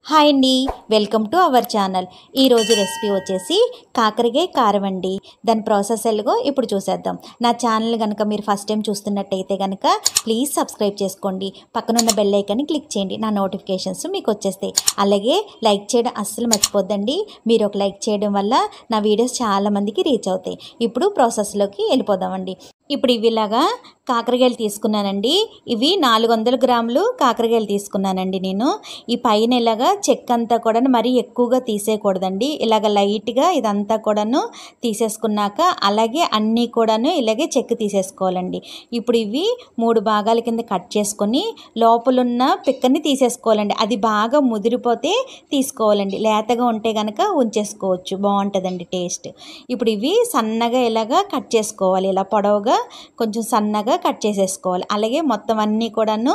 Hi అండి, welcome to our channel. ఈరోజు recipe వచ్చేసి కాకరకాయ కారం అండి. దాని ప్రాసెస్ ఎలాగో ఇప్పుడు చూసేద్దాం. నా ఛానల్ కనుక మీరు ఫస్ట్ టైం చూస్తున్నట్టయితే కనుక ప్లీజ్ సబ్స్క్రైబ్ చేసుకోండి. పక్కనున్న బెల్ ఐకాన్ని క్లిక్ చేయండి, నా నోటిఫికేషన్స్ మీకు వచ్చేస్తాయి. అలాగే లైక్ చేయడం అస్సలు మర్చిపోద్దండి. మీరు ఒక లైక్ చేయడం వల్ల నా వీడియోస్ చాలామందికి రీచ్ అవుతాయి. ఇప్పుడు ప్రాసెస్లోకి వెళ్ళిపోదామండి. ఇప్పుడు ఇవిలాగా కాకరకాయలు తీసుకున్నానండి. ఇవి 400 గ్రాములు కాకరకాయలు తీసుకున్నానండి నేను. ఈ పైన ఇలాగా చెక్క అంతా కూడా మరీ ఎక్కువగా తీసేయకూడదండి. ఇలాగ లైట్గా ఇదంతా కూడాను తీసేసుకున్నాక అలాగే అన్నీ కూడాను ఇలాగే చెక్క తీసేసుకోవాలండి. ఇప్పుడు ఇవి 3 భాగాల కింద కట్ చేసుకొని లోపలున్న పిక్కని తీసేసుకోవాలండి. అది బాగా ముదిరిపోతే తీసుకోవాలండి. లేతగా ఉంటే కనుక ఉంచేసుకోవచ్చు, బాగుంటుందండి టేస్ట్. ఇప్పుడు ఇవి సన్నగా ఇలాగా కట్ చేసుకోవాలి. ఇలా పొడవుగా కొంచెం సన్నగా కట్ చేసేసుకోవాలి. అలాగే మొత్తం అన్నీ కూడాను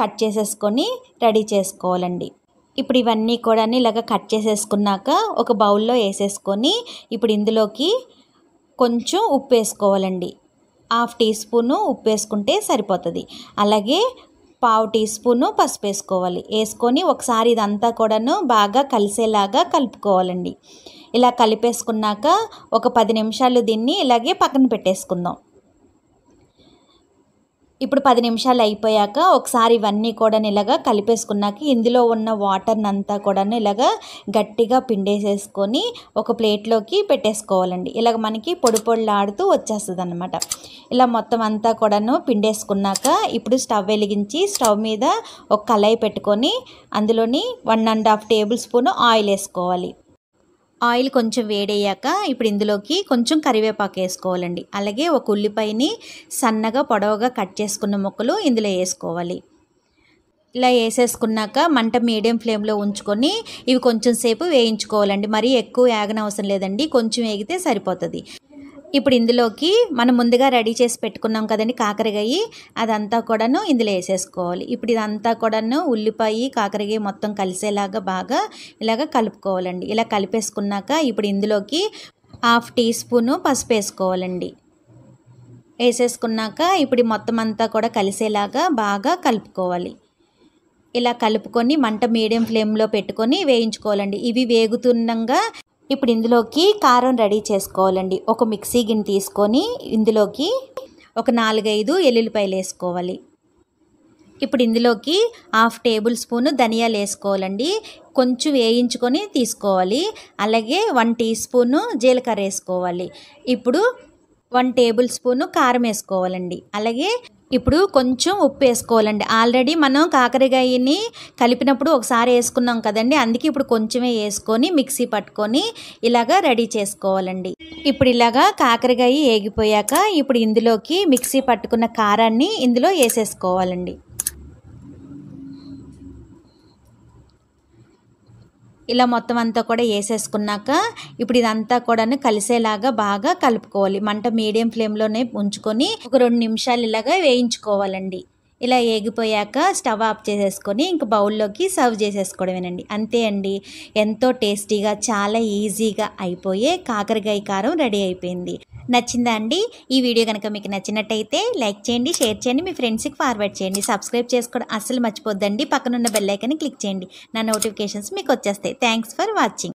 కట్ చేసేసుకొని రెడీ చేసుకోవాలండి. ఇప్పుడు ఇవన్నీ కూడా ఇలాగ కట్ చేసేసుకున్నాక ఒక బౌల్లో వేసేసుకొని ఇప్పుడు ఇందులోకి కొంచెం ఉప్పు వేసుకోవాలండి. 1/2 టీ స్పూను ఉప్పు వేసుకుంటే సరిపోతుంది. అలాగే 1/4 టీ స్పూను పసుపు వేసుకోవాలి. వేసుకొని ఒకసారి ఇదంతా కూడాను బాగా కలిసేలాగా కలుపుకోవాలండి. ఇలా కలిపేసుకున్నాక ఒక 10 నిమిషాలు దీన్ని ఇలాగే పక్కన పెట్టేసుకుందాం. ఇప్పుడు 10 నిమిషాలు అయిపోయాక ఒకసారి ఇవన్నీ కూడా ఇలాగా కలిపేసుకున్నాక ఇందులో ఉన్న వాటర్ని అంతా కూడా ఇలాగా గట్టిగా పిండేసేసుకొని ఒక ప్లేట్లోకి పెట్టేసుకోవాలండి. ఇలాగ మనకి పొడి పొడిలాడుతూ వచ్చేస్తుంది అన్నమాట. ఇలా మొత్తం అంతా కూడాను పిండేసుకున్నాక ఇప్పుడు స్టవ్ వెలిగించి స్టవ్ మీద ఒక కళాయి పెట్టుకొని అందులోని 1.5 టేబుల్ స్పూన్ ఆయిల్ వేసుకోవాలి. ఆయిల్ కొంచెం వేడయ్యాక ఇప్పుడు ఇందులోకి కొంచెం కరివేపాకు వేసుకోవాలండి. అలాగే ఒక ఉల్లిపాయని సన్నగా పొడవుగా కట్ చేసుకున్న ముక్కలు ఇందులో వేసుకోవాలి. ఇలా వేసేసుకున్నాక మంట మీడియం ఫ్లేమ్లో ఉంచుకొని ఇవి కొంచెం సేపు వేయించుకోవాలండి. మరీ ఎక్కువ వేగనవసరం లేదండి, కొంచెం వేగితే సరిపోతుంది. ఇప్పుడు ఇందులోకి మనం ముందుగా రెడీ చేసి పెట్టుకున్నాం కదండి కాకరకాయ, అదంతా కూడాను ఇందులో వేసేసుకోవాలి. ఇప్పుడు ఇదంతా కూడాను ఉల్లిపాయ కాకరకాయ మొత్తం కలిసేలాగా బాగా ఇలాగ కలుపుకోవాలండి. ఇలా కలిపేసుకున్నాక ఇప్పుడు ఇందులోకి 1/2 టీ స్పూను పసుపు వేసుకోవాలండి. వేసేసుకున్నాక ఇప్పుడు మొత్తం అంతా కూడా కలిసేలాగా బాగా కలుపుకోవాలి. ఇలా కలుపుకొని మంట మీడియం ఫ్లేమ్లో పెట్టుకొని వేయించుకోవాలండి. ఇవి వేగుతుండగా ఇప్పుడు ఇందులోకి కారం రెడీ చేసుకోవాలండి. ఒక మిక్సీ గిన్నె తీసుకొని ఇందులోకి ఒక 4-5 ఎల్లుల్లిపాయలు వేసుకోవాలి. ఇప్పుడు ఇందులోకి 1/2 టేబుల్ స్పూను ధనియాలు వేసుకోవాలండి. కొంచెం వేయించుకొని తీసుకోవాలి. అలాగే 1 టీ స్పూను జీలకర్ర వేసుకోవాలి. ఇప్పుడు 1 టేబుల్ స్పూను కారం వేసుకోవాలండి. అలాగే ఇప్పుడు కొంచెం ఉప్పు వేసుకోవాలండి. ఆల్రెడీ మనం కాకరకాయని కలిపినప్పుడు ఒకసారి వేసుకున్నాం కదండి, అందుకే ఇప్పుడు కొంచెమే వేసుకొని మిక్సీ పట్టుకొని ఇలాగా రెడీ చేసుకోవాలండి. ఇప్పుడు ఇలాగా కాకరకాయ వేగిపోయాక ఇప్పుడు ఇందులోకి మిక్సీ పట్టుకున్న కారాన్ని ఇందులో వేసేసుకోవాలండి. ఇలా మొత్తం అంతా కూడా వేసేసుకున్నాక ఇప్పుడు ఇదంతా కూడా కలిసేలాగా బాగా కలుపుకోవాలి. మంట మీడియం ఫ్లేమ్లోనే ఉంచుకొని ఒక 2 నిమిషాలు ఇలాగా వేయించుకోవాలండి. ఇలా వేగిపోయాక స్టవ్ ఆఫ్ చేసేసుకొని ఇంక బౌల్లోకి సర్వ్ చేసేసుకోవడమేనండి. అంతే అండి, ఎంతో టేస్టీగా చాలా ఈజీగా అయిపోయే కాకరకాయ కారం రెడీ అయిపోయింది. నచ్చిందా అండి? ఈ వీడియో కనుక మీకు నచ్చినట్టయితే లైక్ చేయండి, షేర్ చేయండి, మీ ఫ్రెండ్స్కి ఫార్వర్డ్ చేయండి. సబ్స్క్రైబ్ చేసుకోవడం అస్సలు మర్చిపోద్దండి. పక్కనున్న బెల్ ఐకాన్ని క్లిక్ చేయండి, నా నోటిఫికేషన్స్ మీకు వచ్చేస్తాయి. Thanks for watching.